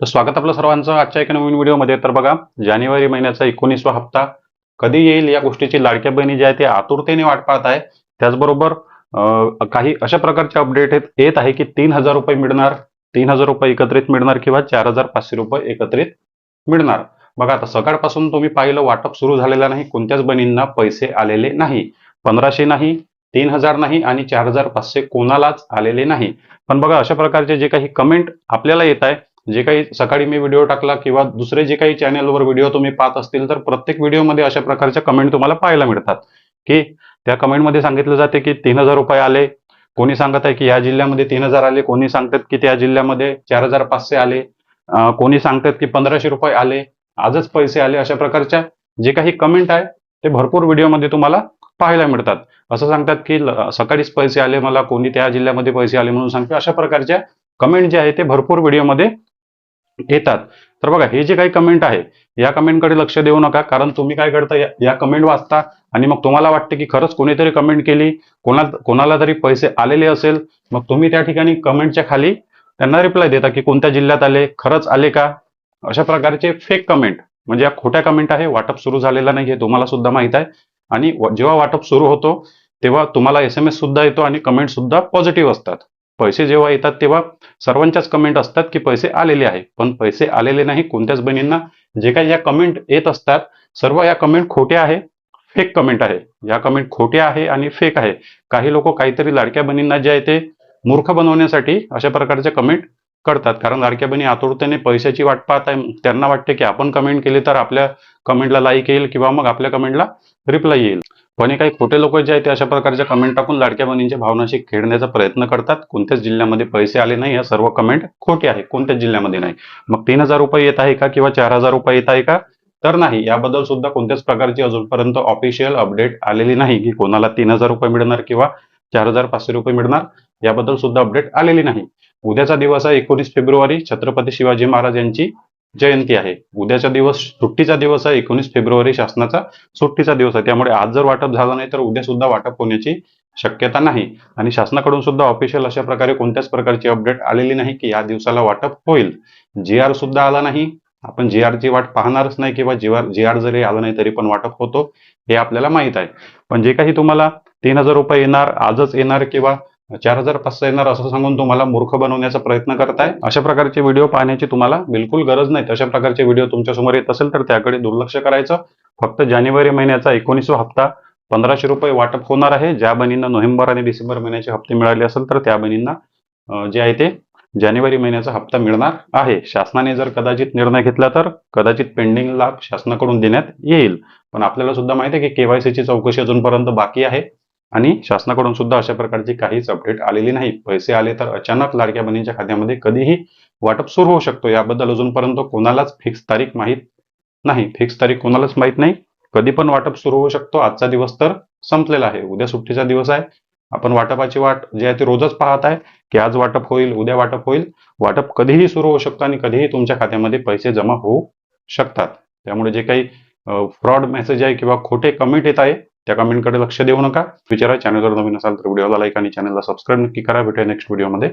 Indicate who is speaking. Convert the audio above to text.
Speaker 1: तर स्वागत आपलं सर्वांचं आजच्या एका नवीन व्हिडिओमध्ये. तर बघा, जानेवारी महिन्याचा 19वा हप्ता कधी येईल या गोष्टीची लाडक्या बहिणी जे आहे ते आतुरतेने वाट पाहत आहे. त्याचबरोबर काही अशा प्रकारचे अपडेट येत आहे की 3,000 रुपये मिळणार, 3,000 रुपये एकत्रित मिळणार किंवा 4,500 रुपये एकत्रित मिळणार. बघा, आता सकाळपासून तुम्ही पाहिलं वाटप सुरू झालेलं नाही, कोणत्याच बहिणींना पैसे आलेले नाही. 1,500 नाही, 3,000 नाही आणि 4,500 कोणालाच आलेले नाही. पण बघा, अशा प्रकारचे जे काही कमेंट आपल्याला येत आहे, जे काही सकाळी मी व्हिडिओ टाकला किंवा दुसरे जे काही चॅनलवर व्हिडिओ तुम्ही पाहत असतील, तर प्रत्येक व्हिडिओमध्ये अशा प्रकारच्या कमेंट तुम्हाला पाहायला मिळतात की त्या कमेंटमध्ये सांगितलं जाते की 3,000 रुपये आले. कोणी सांगत आहे की या जिल्ह्यामध्ये 3,000 आले, कोणी सांगतात की त्या जिल्ह्यामध्ये 4,500 आले, कोणी सांगतात की 1,500 रुपये आले, आजच पैसे आले. अशा प्रकारच्या जे काही कमेंट आहे ते भरपूर व्हिडिओमध्ये तुम्हाला पाहायला मिळतात. असं सांगतात की सकाळीच पैसे आले मला, कोणी त्या जिल्ह्यामध्ये पैसे आले म्हणून सांगते. अशा प्रकारच्या कमेंट जे आहे ते भरपूर व्हिडिओमध्ये येतात. तर बघा, हे जे काही कमेंट आहे या कमेंटकडे लक्ष देऊ नका, कारण तुम्ही काय करता, या कमेंट वाचता आणि मग तुम्हाला वाटते की खरंच कोणीतरी कमेंट केली, कोणाला तरी पैसे आलेले असेल, मग तुम्ही त्या ठिकाणी कमेंटच्या खाली त्यांना रिप्लाय देता की कोणत्या जिल्ह्यात आले, खरंच आले का. अशा प्रकारचे फेक कमेंट म्हणजे या खोट्या कमेंट आहे. वाटप सुरू झालेलं नाही हे तुम्हाला सुद्धा माहित आहे आणि जेव्हा वाटप सुरू होतो तेव्हा तुम्हाला SMS सुद्धा येतो आणि कमेंट सुद्धा पॉझिटिव्ह असतात. पैसे जेव्हा येतात तेव्हा सर्वांच्याच कमेंट असतात की पैसे आलेले आहे, पण पैसे आलेले नाही कोणत्याच बहिणींना. जे काही या कमेंट येत असतात सर्व या कमेंट खोट्या आहे, फेक कमेंट आहे. या कमेंट खोट्या आहे आणि फेक आहे. काही लोक काहीतरी लाडक्या बहिणींना जे आहे ते मूर्ख बनवण्यासाठी अशा प्रकारचे कमेंट करतात, कारण लाडक्या बहिणी आतुरतेने पैशाची वाट पाहत आहे. त्यांना वाटते की आपण कमेंट केली तर आपल्या कमेंटला लाईक येईल किंवा मग आपल्या कमेंटला रिप्लाय येईल. पण हे काही खोटे लोक जे आहेत ते अशा प्रकारच्या कमेंट टाकून लाडक्या बहिणींच्या भावनाशी खेळण्याचा प्रयत्न करतात. कोणत्याच जिल्ह्यामध्ये पैसे आले नाही, या सर्व कमेंट खोटे आहे, कोणत्याच जिल्ह्यामध्ये नाही. मग 3,000 रुपये येत आहे का किंवा 4,000 रुपये येत आहे का, तर नाही. याबद्दल सुद्धा कोणत्याच प्रकारची अजूनपर्यंत ऑफिशियल अपडेट आलेली नाही की कोणाला 3,000 रुपये मिळणार किंवा 4,500 रुपये मिळणार. याबद्दल सुद्धा अपडेट आलेली नाही. उद्याचा दिवस आहे 19 फेब्रुवारी, छत्रपती शिवाजी महाराज यांची जयंती आहे. उद्याचा दिवस सुट्टीचा दिवस आहे. 19 फेब्रुवारी शासनाचा सुट्टीचा दिवस आहे. त्यामुळे आज जर वाटप झालं नाही तर उद्या सुद्धा वाटप होण्याची शक्यता नाही. आणि शासनाकडून सुद्धा ऑफिशियल अशा प्रकारे कोणत्याच प्रकारची अपडेट आलेली नाही की या दिवसाला वाटप होईल. GR सुद्धा आला नाही. आपण GRची वाट पाहणारच नाही किंवा GR जरी आला नाही तरी पण वाटप होतो हे आपल्याला माहित आहे. पण जे काही तुम्हाला 3,000 रुपये येणार, आजच येणार किंवा 4,500 येणार असं सांगून तुम्हाला मूर्ख बनवण्याचा प्रयत्न करताय, अशा प्रकारचे व्हिडिओ पाहण्याची तुम्हाला बिलकुल गरज नाही. अशा प्रकारचे व्हिडिओ तुमच्यासमोर येत असेल तर त्याकडे दुर्लक्ष करायचं. फक्त जानेवारी महिन्याचा 19वा हप्ता 1,500 रुपये वाटप होणार आहे. ज्या बहिणींना नोव्हेंबर आणि डिसेंबर महिन्याचे हप्ते मिळाले असेल तर त्या बहिणींना जे आहे ते जानेवारी महिन्याचा हप्ता मिळणार आहे. शासनाने जर कदाचित निर्णय घेतला तर कदाचित पेंडिंग लाभ शासनाकडून देण्यात येईल. पण आपल्याला सुद्धा माहिती आहे की KYC ची चौकशी अजूनपर्यंत बाकी आहे आणि शासनाकडून सुद्धा अशा प्रकारची काहीच अपडेट आलेली नाही. पैसे आले तर अचानक लाडक्या बहिणींच्या खात्यामध्ये कधीही वाटप सुरू होऊ शकतो. याबद्दल अजूनपर्यंत कोणालाच फिक्स तारीख माहीत नाही. फिक्स तारीख कोणालाच माहीत नाही. कधी पण वाटप सुरू होऊ शकतो. आजचा दिवस तर संपलेला आहे, उद्या सुट्टीचा दिवस आहे. आपण वाटपाची वाट जे आहे ती रोजच पाहत आहे की आज वाटप होईल, उद्या वाटप होईल. वाटप कधीही सुरू होऊ शकतं आणि कधीही तुमच्या खात्यामध्ये पैसे जमा होऊ शकतात. त्यामुळे जे काही फ्रॉड मेसेज आहे किंवा खोटे कमेंट येत आहे त्या कमेंटकडे लक्ष देऊ नका. विचारा, चॅनलवर नवीन असाल तर व्हिडिओला लाईक आणि चॅनलला सबस्क्राईब नक्की करा. भेटूया नेक्स्ट व्हिडिओमध्ये.